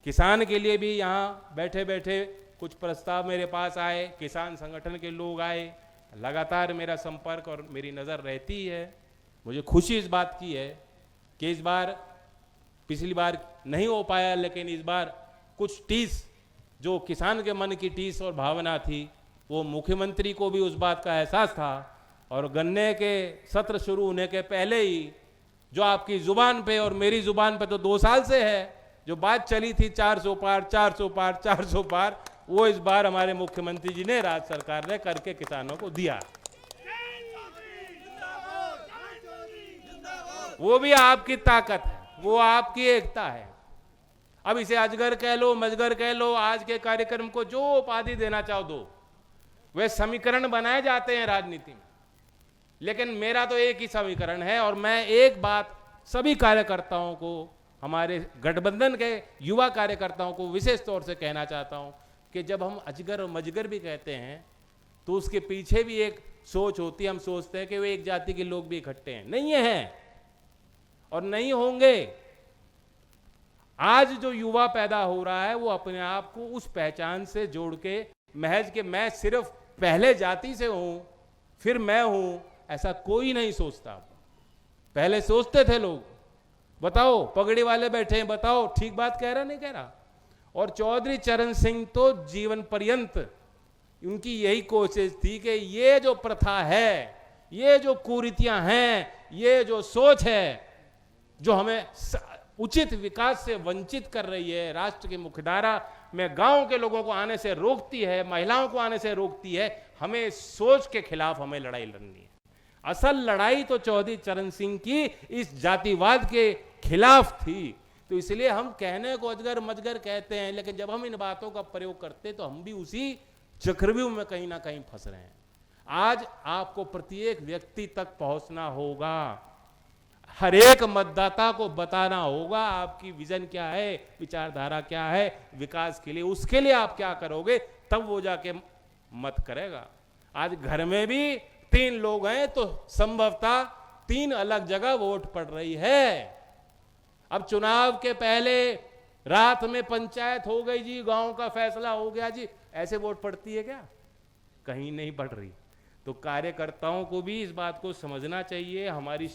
किसान के लिए भी यहाँ बैठे बैठे कुछ प्रस्ताव मेरे पास आए, किसान संगठन के लोग आए, लगातार मेरा संपर्क और मेरी नज़र रहती है। मुझे खुशी इस बात की है कि इस बार, पिछली बार नहीं हो पाया, लेकिन इस बार कुछ टीस, जो किसान के मन की टीस और भावना थी, वो मुख्यमंत्री को भी उस बात का एहसास था। और गन्ने के सत्र शुरू होने के पहले ही जो आपकी जुबान पे और मेरी जुबान पे तो 2 साल से है, जो बात चली थी 400 पार 400 पार 400 पार, वो इस बार हमारे मुख्यमंत्री जी ने, राज्य सरकार ने करके किसानों को दिया। वो भी आपकी ताकत है, वो आपकी एकता है। अब इसे अजगर कह लो, मजगर कह लो, आज के कार्यक्रम को जो उपाधि देना चाहो दो। वे समीकरण बनाए जाते हैं राजनीति में, लेकिन मेरा तो एक ही समीकरण है। और मैं एक बात सभी कार्यकर्ताओं को, हमारे गठबंधन के युवा कार्यकर्ताओं को विशेष तौर से कहना चाहता हूं कि जब हम अजगर और मजगर भी कहते हैं तो उसके पीछे भी एक सोच होती है। हम सोचते हैं कि वे एक जाति के लोग भी इकट्ठे हैं, नहीं है और नहीं होंगे। आज जो युवा पैदा हो रहा है वो अपने आप को उस पहचान से जोड़ के, महज के मैं सिर्फ पहले जाति से हूं फिर मैं हूं, ऐसा कोई नहीं सोचता। पहले सोचते थे लोग, बताओ पगड़ी वाले बैठे हैं, बताओ ठीक बात कह रहा नहीं कह रहा। और चौधरी चरण सिंह तो जीवन पर्यंत उनकी यही कोशिश थी कि ये जो प्रथा है, ये जो कुरीतियां हैं, ये जो सोच है जो हमें उचित विकास से वंचित कर रही है, राष्ट्र की मुख्यधारा में गांव के लोगों को आने से रोकती है, महिलाओं को आने से रोकती है, हमें इस सोच के खिलाफ हमें लड़ाई लड़नी है। असल लड़ाई तो चौधरी चरण सिंह की इस जातिवाद के खिलाफ थी। तो इसलिए हम कहने को अजगर मजगर कहते हैं, लेकिन जब हम इन बातों का प्रयोग करते तो हम भी उसी चक्रव्यूह में कहीं ना कहीं फंस रहे हैं। आज आपको प्रत्येक व्यक्ति तक पहुंचना होगा, हर एक मतदाता को बताना होगा आपकी विजन क्या है, विचारधारा क्या है विकास के लिए, उसके लिए आप क्या करोगे, तब वो जाके मत करेगा। आज घर में भी 3 लोग हैं तो संभवतः 3 अलग जगह वोट पड़ रही है। अब चुनाव के पहले रात में पंचायत हो गई जी, गांव का फैसला हो गया जी, ऐसे वोट पड़ती है क्या? कहीं नहीं पड़ रही। तो कार्यकर्ताओं को भी इस बात को समझना चाहिए। हमारी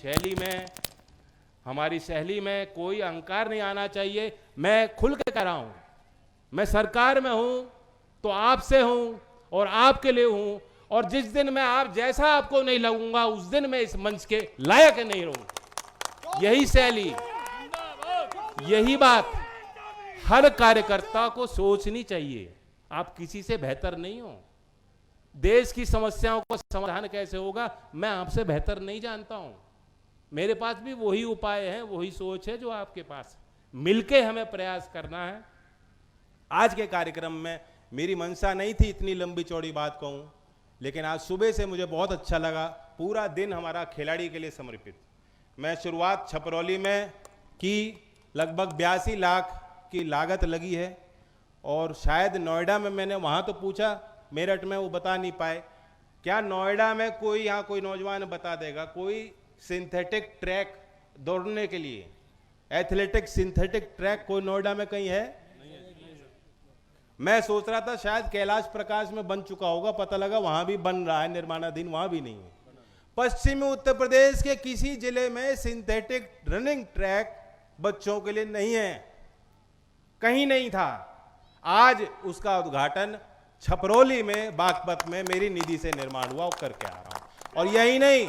शैली में कोई अहंकार नहीं आना चाहिए। मैं खुल के कह रहा हूं, मैं सरकार में हूं तो आपसे हूं और आपके लिए हूं, और जिस दिन मैं आप जैसा आपको नहीं लगूंगा उस दिन मैं इस मंच के लायक नहीं रहूंगा। यही शैली, यही बात हर कार्यकर्ता को सोचनी चाहिए। आप किसी से बेहतर नहीं हो। देश की समस्याओं का समाधान कैसे होगा मैं आपसे बेहतर नहीं जानता हूं। मेरे पास भी वही उपाय है, वही सोच है जो आपके पास है। मिलके हमें प्रयास करना है। आज के कार्यक्रम में मेरी मंशा नहीं थी इतनी लंबी चौड़ी बात कहूं, लेकिन आज सुबह से मुझे बहुत अच्छा लगा। पूरा दिन हमारा खिलाड़ी के लिए समर्पित। मैं शुरुआत छपरौली में की, लगभग 82 लाख की लागत लगी है, और शायद नोएडा में मैंने वहाँ तो पूछा, मेरठ में वो बता नहीं पाए। क्या नोएडा में कोई, यहाँ कोई नौजवान बता देगा कोई सिंथेटिक ट्रैक दौड़ने के लिए, एथलेटिक सिंथेटिक ट्रैक कोई नोएडा में कहीं है? मैं सोच रहा था शायद कैलाश प्रकाश में बन चुका होगा, पता लगा वहां भी बन रहा है, निर्माणाधीन, वहां भी नहीं है। पश्चिमी उत्तर प्रदेश के किसी जिले में सिंथेटिक रनिंग ट्रैक बच्चों के लिए नहीं है, कहीं नहीं था। आज उसका उद्घाटन छपरौली में बागपत में मेरी निधि से निर्माण हुआ, वो करके आ रहा हूं। और यही नहीं,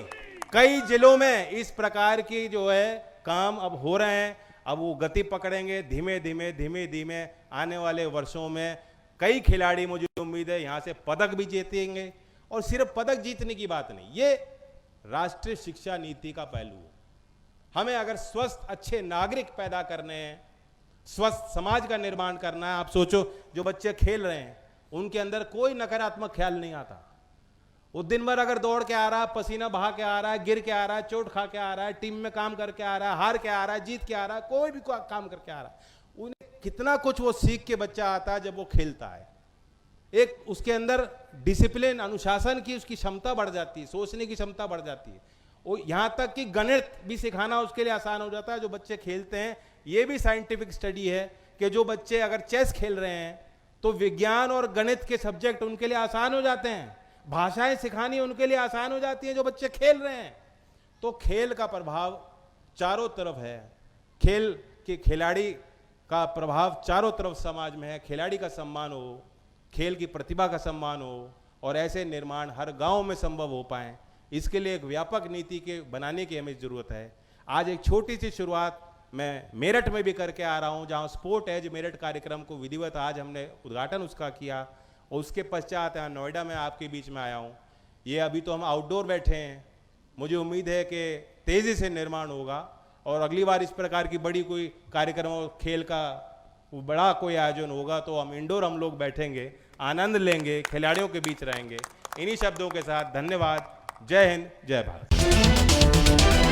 कई जिलों में इस प्रकार की जो है काम अब हो रहे हैं। अब वो गति पकड़ेंगे धीमे धीमे आने वाले वर्षों में। कई खिलाड़ी, मुझे उम्मीद है, यहाँ से पदक भी जीतेंगे। और सिर्फ पदक जीतने की बात नहीं, ये राष्ट्रीय शिक्षा नीति का पहलू है। हमें अगर स्वस्थ अच्छे नागरिक पैदा करने हैं, स्वस्थ समाज का निर्माण करना है। आप सोचो, जो बच्चे खेल रहे हैं उनके अंदर कोई नकारात्मक ख्याल नहीं आता। वो दिन भर अगर दौड़ के आ रहा है, पसीना बहा के आ रहा है, गिर के आ रहा है, चोट खा के आ रहा है, टीम में काम करके आ रहा है, हार के आ रहा है, जीत के आ रहा है, कोई भी काम करके आ रहा है, उन्हें कितना कुछ वो सीख के बच्चा आता है जब वो खेलता है। एक उसके अंदर डिसिप्लिन, अनुशासन की उसकी क्षमता बढ़ जाती है, सोचने की क्षमता बढ़ जाती है। वो यहाँ तक कि गणित भी सिखाना उसके लिए आसान हो जाता है जो बच्चे खेलते हैं। ये भी साइंटिफिक स्टडी है कि जो बच्चे अगर चेस खेल रहे हैं तो विज्ञान और गणित के सब्जेक्ट उनके लिए आसान हो जाते हैं, भाषाएं सिखानी उनके लिए आसान हो जाती हैं जो बच्चे खेल रहे हैं। तो खेल का प्रभाव चारों तरफ है, खेल के खिलाड़ी का प्रभाव चारों तरफ समाज में है। खिलाड़ी का सम्मान हो, खेल की प्रतिभा का सम्मान हो और ऐसे निर्माण हर गांव में संभव हो पाए, इसके लिए एक व्यापक नीति के बनाने की हमें जरूरत है। आज एक छोटी सी शुरुआत मैं मेरठ में भी करके आ रहा हूं, जहां स्पोर्ट एज मेरठ कार्यक्रम को विधिवत आज हमने उद्घाटन उसका किया और उसके पश्चात यहाँ नोएडा में आपके बीच में आया हूं। ये अभी तो हम आउटडोर बैठे हैं, मुझे उम्मीद है कि तेजी से निर्माण होगा और अगली बार इस प्रकार की बड़ी कोई कार्यक्रम और खेल का बड़ा कोई आयोजन होगा तो हम इंडोर हम लोग बैठेंगे, आनंद लेंगे, खिलाड़ियों के बीच रहेंगे। इन्हीं शब्दों के साथ धन्यवाद। जय हिंद, जय भारत।